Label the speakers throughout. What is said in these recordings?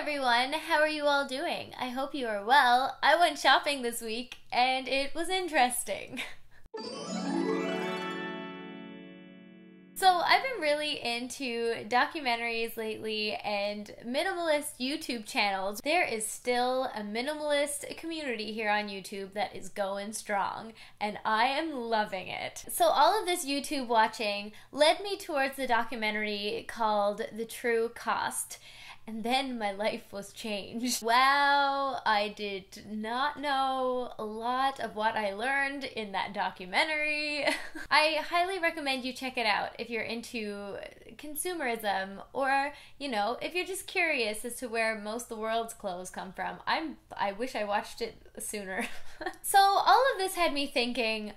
Speaker 1: everyone, how are you all doing? I hope you are well. I went shopping this week and it was interesting. So I've been really into documentaries lately and minimalist YouTube channels. There is still a minimalist community here on YouTube that is going strong, and I am loving it. So all of this YouTube watching led me towards the documentary called The True Cost. And then my life was changed. Wow, I did not know a lot of what I learned in that documentary. I highly recommend you check it out if you're into consumerism or, if you're just curious as to where most of the world's clothes come from. I wish I watched it sooner. So all of this had me thinking,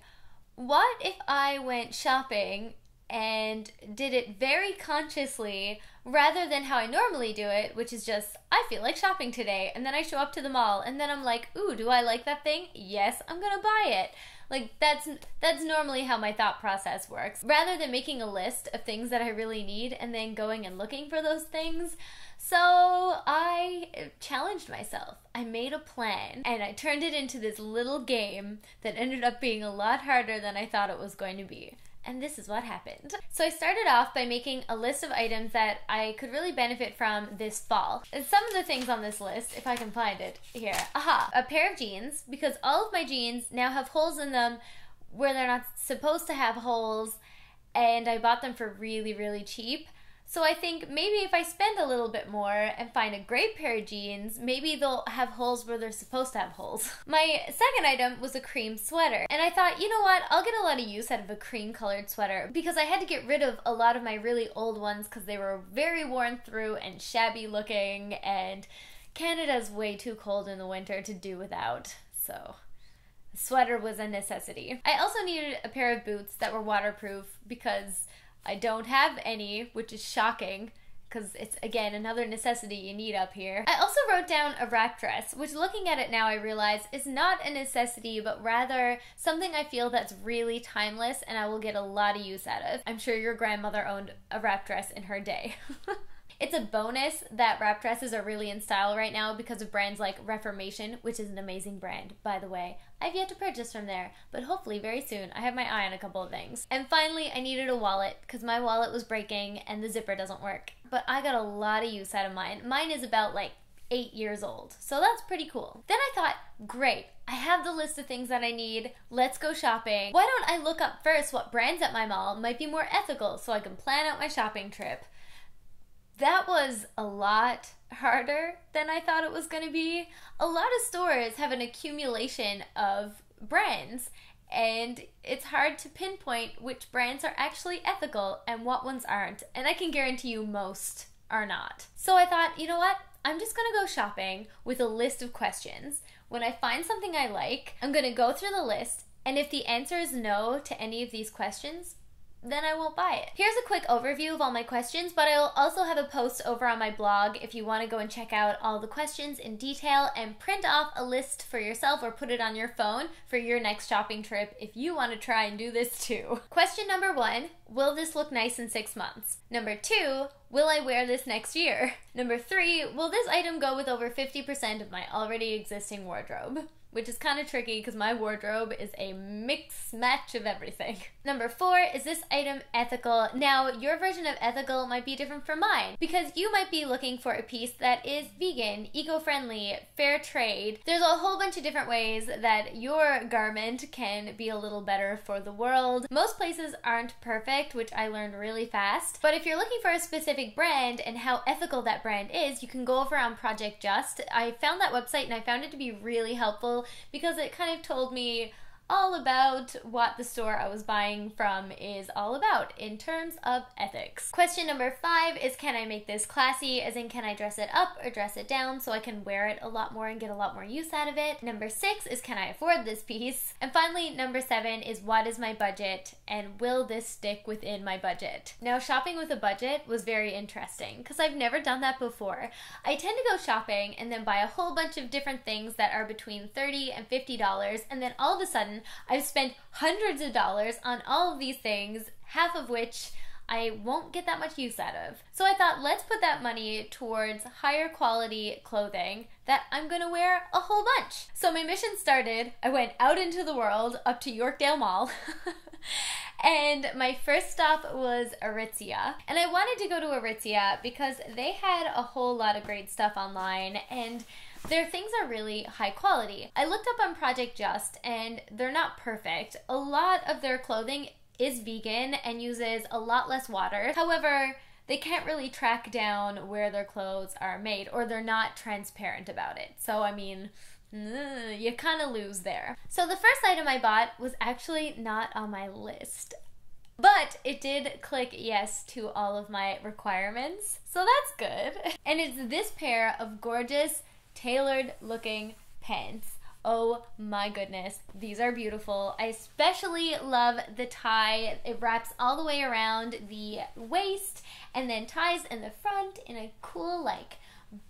Speaker 1: what if I went shopping and did it very consciously rather than how I normally do it, which is just, I feel like shopping today, and then I show up to the mall, and then I'm like, ooh, do I like that thing? Yes, I'm gonna buy it. Like, that's normally how my thought process works. Rather than making a list of things that I really need and then going and looking for those things. So I challenged myself. I made a plan, and I turned it into this little game that ended up being a lot harder than I thought it was going to be. And this is what happened. So I started off by making a list of items that I could really benefit from this fall. And some of the things on this list, if I can find it here. Aha! A pair of jeans, because all of my jeans now have holes in them where they're not supposed to have holes, and I bought them for really, really cheap. So I think maybe if I spend a little bit more and find a great pair of jeans, maybe they'll have holes where they're supposed to have holes. My second item was a cream sweater. And I thought, you know what, I'll get a lot of use out of a cream colored sweater because I had to get rid of a lot of my really old ones because they were very worn through and shabby looking, and Canada's way too cold in the winter to do without. So a sweater was a necessity. I also needed a pair of boots that were waterproof because I don't have any, which is shocking because it's, again, another necessity you need up here. I also wrote down a wrap dress, which looking at it now I realize is not a necessity, but rather something I feel that's really timeless and I will get a lot of use out of. I'm sure your grandmother owned a wrap dress in her day. It's a bonus that wrap dresses are really in style right now because of brands like Reformation, which is an amazing brand, by the way. I've yet to purchase from there, but hopefully very soon. I have my eye on a couple of things. And finally, I needed a wallet because my wallet was breaking and the zipper doesn't work. But I got a lot of use out of mine. Mine is about like 8 years old, so that's pretty cool. Then I thought, great, I have the list of things that I need. Let's go shopping. Why don't I look up first what brands at my mall might be more ethical so I can plan out my shopping trip? That was a lot harder than I thought it was going to be. A lot of stores have an accumulation of brands, and it's hard to pinpoint which brands are actually ethical and what ones aren't. And I can guarantee you most are not. So I thought, you know what? I'm just going to go shopping with a list of questions. When I find something I like, I'm going to go through the list, and if the answer is no to any of these questions, then I won't buy it. Here's a quick overview of all my questions, but I'll also have a post over on my blog if you want to go and check out all the questions in detail and print off a list for yourself or put it on your phone for your next shopping trip if you want to try and do this too. Question number 1, will this look nice in 6 months? Number 2, will I wear this next year? Number 3, will this item go with over 50% of my already existing wardrobe? Which is kind of tricky because my wardrobe is a mix match of everything. Number 4, is this item ethical? Now, your version of ethical might be different from mine because you might be looking for a piece that is vegan, eco-friendly, fair trade. There's a whole bunch of different ways that your garment can be a little better for the world. Most places aren't perfect, which I learned really fast. But if you're looking for a specific brand and how ethical that brand is, you can go over on Project Just. I found that website and I found it to be really helpful because it kind of told me all about what the store I was buying from is all about in terms of ethics. Question number 5 is, can I make this classy? As in, can I dress it up or dress it down so I can wear it a lot more and get a lot more use out of it? Number 6 is, can I afford this piece? And finally, number 7 is, what is my budget and will this stick within my budget? Now, shopping with a budget was very interesting because I've never done that before. I tend to go shopping and then buy a whole bunch of different things that are between $30 and $50, and then all of a sudden I've spent hundreds of dollars on all of these things, half of which I won't get that much use out of. So I thought, let's put that money towards higher quality clothing that I'm gonna wear a whole bunch. So my mission started. I went out into the world, up to Yorkdale Mall. And my first stop was Aritzia. And I wanted to go to Aritzia because they had a whole lot of great stuff online, and their things are really high quality. I looked up on Project Just, and they're not perfect. A lot of their clothing is vegan and uses a lot less water. However, they can't really track down where their clothes are made, or they're not transparent about it. So, I mean, you kind of lose there. So the first item I bought was actually not on my list, but it did click yes to all of my requirements, so that's good. And it's this pair of gorgeous, tailored looking pants. Oh my goodness, these are beautiful. I especially love the tie. It wraps all the way around the waist and then ties in the front in a cool, like,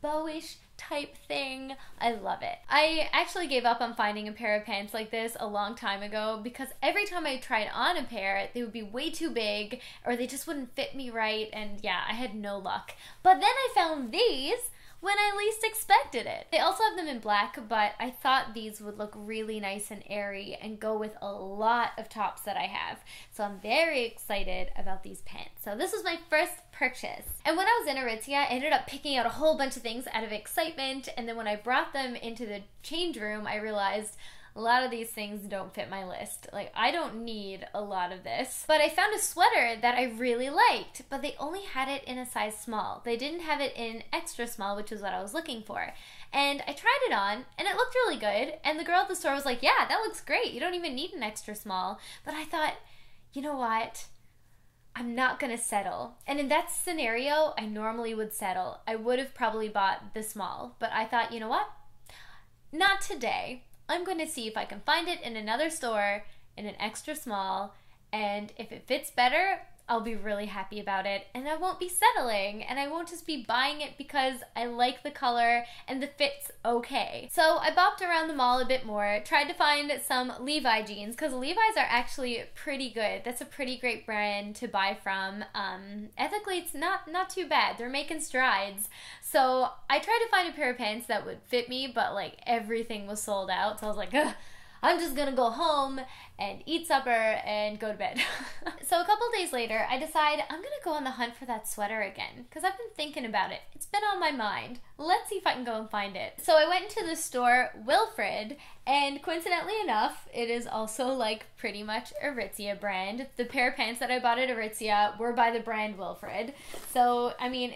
Speaker 1: bowish type thing. I love it. I actually gave up on finding a pair of pants like this a long time ago because every time I tried on a pair, they would be way too big or they just wouldn't fit me right, and yeah, I had no luck. But then I found these when I least expected it. They also have them in black, but I thought these would look really nice and airy and go with a lot of tops that I have. So I'm very excited about these pants. So this was my first purchase. And when I was in Aritzia, I ended up picking out a whole bunch of things out of excitement, and then when I brought them into the change room, I realized a lot of these things don't fit my list. Like, I don't need a lot of this. But I found a sweater that I really liked, but they only had it in a size small. They didn't have it in extra small, which is what I was looking for. And I tried it on, and it looked really good. And the girl at the store was like, yeah, that looks great. You don't even need an extra small. But I thought, you know what? I'm not gonna settle. And in that scenario, I normally would settle. I would have probably bought the small. But I thought, you know what? Not today. I'm going to see if I can find it in another store in an extra small, and if it fits better, I'll be really happy about it, and I won't be settling, and I won't just be buying it because I like the color and the fit's okay. So I bopped around the mall a bit more, tried to find some Levi jeans, because Levi's are actually pretty good. That's a pretty great brand to buy from. Ethically, it's not too bad. They're making strides. So I tried to find a pair of pants that would fit me, but like everything was sold out, so I was like, ugh, I'm just gonna go home and eat supper and go to bed. So a couple days later, I decide I'm gonna go on the hunt for that sweater again, because I've been thinking about it. It's been on my mind. Let's see if I can go and find it. So I went into the store Wilfred, and coincidentally enough, it is also like pretty much Aritzia brand. The pair of pants that I bought at Aritzia were by the brand Wilfred. So, I mean,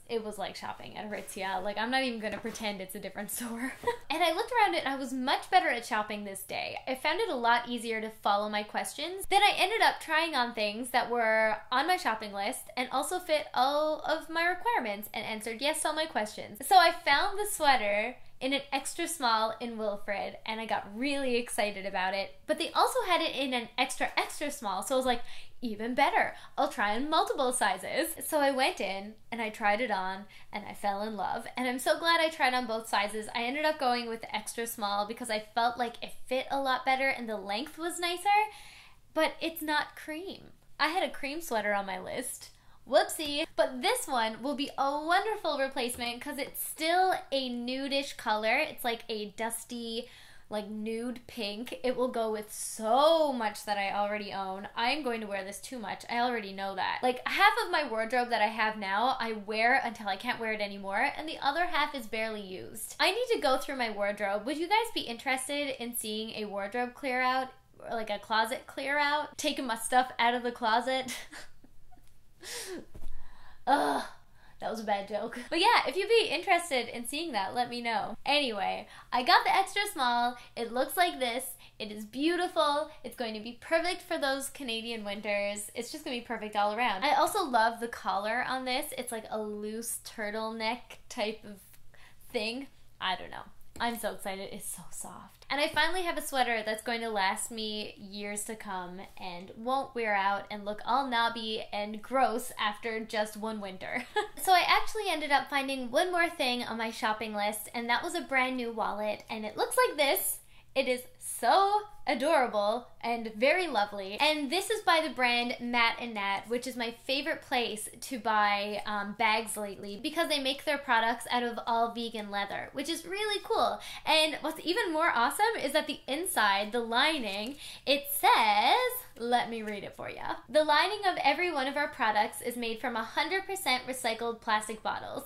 Speaker 1: it was like shopping at Aritzia. Like, I'm not even gonna pretend it's a different store. And I looked around it and I was much better at shopping this day. I found it a lot easier to follow my questions. Then I ended up trying on things that were on my shopping list and also fit all of my requirements and answered yes to all my questions. So I found the sweater in an extra small in Wilfred, and I got really excited about it. But they also had it in an extra small, so I was like, even better. I'll try on multiple sizes. So I went in and I tried it on and I fell in love. And I'm so glad I tried on both sizes. I ended up going with the extra small because I felt like it fit a lot better and the length was nicer, but it's not cream. I had a cream sweater on my list. Whoopsie. But this one will be a wonderful replacement because it's still a nudish color. It's like a dusty, like nude pink. It will go with so much that I already own. I'm going to wear this too much. I already know that. Like, half of my wardrobe that I have now, I wear until I can't wear it anymore, and the other half is barely used. I need to go through my wardrobe. Would you guys be interested in seeing a wardrobe clear out? Or like a closet clear out? Taking my stuff out of the closet? Ugh. That was a bad joke. But yeah, if you'd be interested in seeing that, let me know. Anyway, I got the extra small. It looks like this. It is beautiful. It's going to be perfect for those Canadian winters. It's just going to be perfect all around. I also love the collar on this. It's like a loose turtleneck type of thing. I don't know. I'm so excited. It's so soft. And I finally have a sweater that's going to last me years to come and won't wear out and look all knobby and gross after just one winter. So I actually ended up finding one more thing on my shopping list, and that was a brand new wallet, and it looks like this. It is so adorable and very lovely. And this is by the brand Matt and Nat, which is my favorite place to buy bags lately because they make their products out of all vegan leather, which is really cool. And what's even more awesome is that the inside, the lining, it says, let me read it for you. The lining of every one of our products is made from 100% recycled plastic bottles.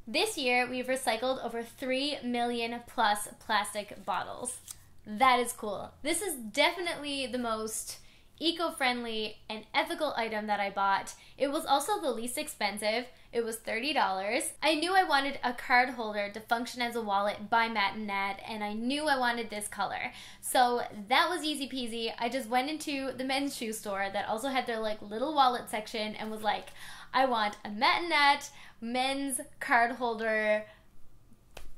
Speaker 1: This year, we've recycled over 3 million plus plastic bottles. That is cool. This is definitely the most eco-friendly and ethical item that I bought. It was also the least expensive. It was $30. I knew I wanted a card holder to function as a wallet by Matt and Nat, and I knew I wanted this color. So that was easy peasy. I just went into the men's shoe store that also had their like little wallet section and was like, I want a Matt and Nat men's card holder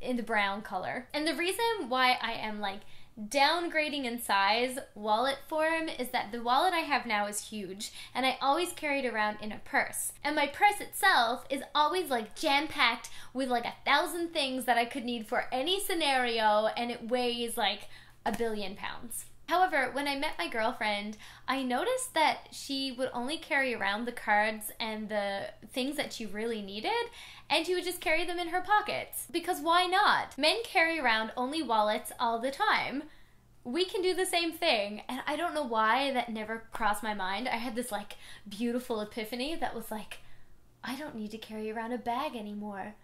Speaker 1: in the brown color. And the reason why I am like downgrading in size wallet form is that the wallet I have now is huge and I always carry it around in a purse, and my purse itself is always like jam-packed with like 1,000 things that I could need for any scenario, and it weighs like 1 billion pounds. However, when I met my girlfriend, I noticed that she would only carry around the cards and the things that she really needed, and she would just carry them in her pockets. Because why not? Men carry around only wallets all the time. We can do the same thing, and I don't know why that never crossed my mind. I had this like beautiful epiphany that was like, I don't need to carry around a bag anymore.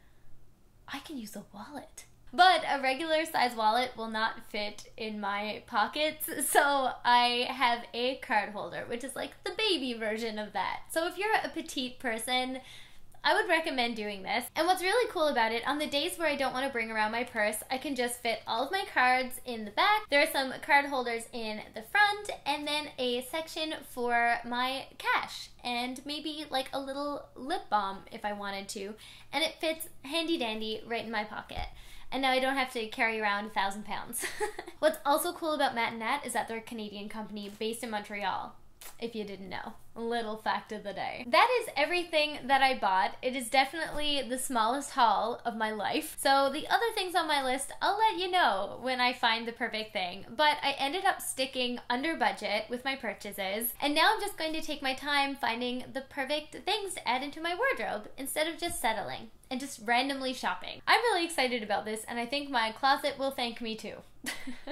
Speaker 1: I can use a wallet. But a regular size wallet will not fit in my pockets, so I have a card holder, which is like the baby version of that. So if you're a petite person, I would recommend doing this. And what's really cool about it, on the days where I don't want to bring around my purse, I can just fit all of my cards in the back. There are some card holders in the front, and then a section for my cash, and maybe like a little lip balm if I wanted to. And it fits handy dandy right in my pocket. And now I don't have to carry around 1,000 pounds. What's also cool about Matt and Nat is that they're a Canadian company based in Montreal, if you didn't know. A little fact of the day. That is everything that I bought. It is definitely the smallest haul of my life. So the other things on my list, I'll let you know when I find the perfect thing. But I ended up sticking under budget with my purchases. And now I'm just going to take my time finding the perfect things to add into my wardrobe instead of just settling and just randomly shopping. I'm really excited about this, and I think my closet will thank me too.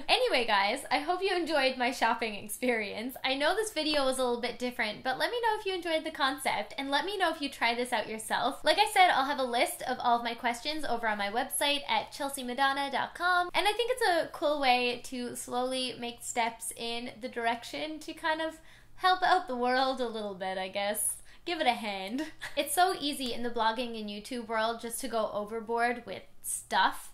Speaker 1: Anyway guys, I hope you enjoyed my shopping experience. I know this video was a little bit different, but let me know if you enjoyed the concept, and let me know if you try this out yourself. Like I said, I'll have a list of all of my questions over on my website at chelsimadonna.com, and I think it's a cool way to slowly make steps in the direction to kind of help out the world a little bit, I guess. Give it a hand. It's so easy in the blogging and YouTube world just to go overboard with stuff,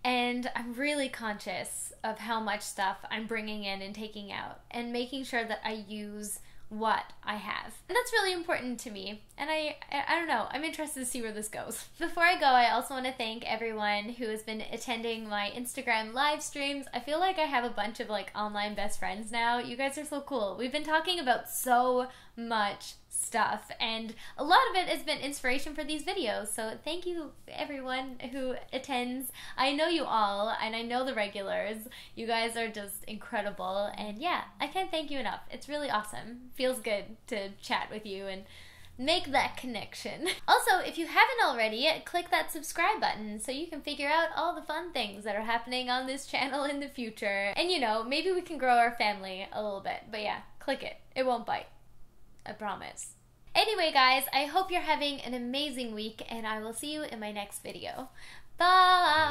Speaker 1: and I'm really conscious of how much stuff I'm bringing in and taking out, and making sure that I use what I have. And that's really important to me, and I don't know, I'm interested to see where this goes. Before I go, I also want to thank everyone who has been attending my Instagram live streams. I feel like I have a bunch of like online best friends now. You guys are so cool. We've been talking about so much stuff, and a lot of it has been inspiration for these videos, so thank you everyone who attends. I know you all, and I know the regulars. You guys are just incredible, and yeah, I can't thank you enough. It's really awesome. Feels good to chat with you and make that connection. Also, if you haven't already, click that subscribe button so you can figure out all the fun things that are happening on this channel in the future. And you know, maybe we can grow our family a little bit, but yeah, click it. It won't bite. I promise. Anyway guys, I hope you're having an amazing week, and I will see you in my next video. Bye!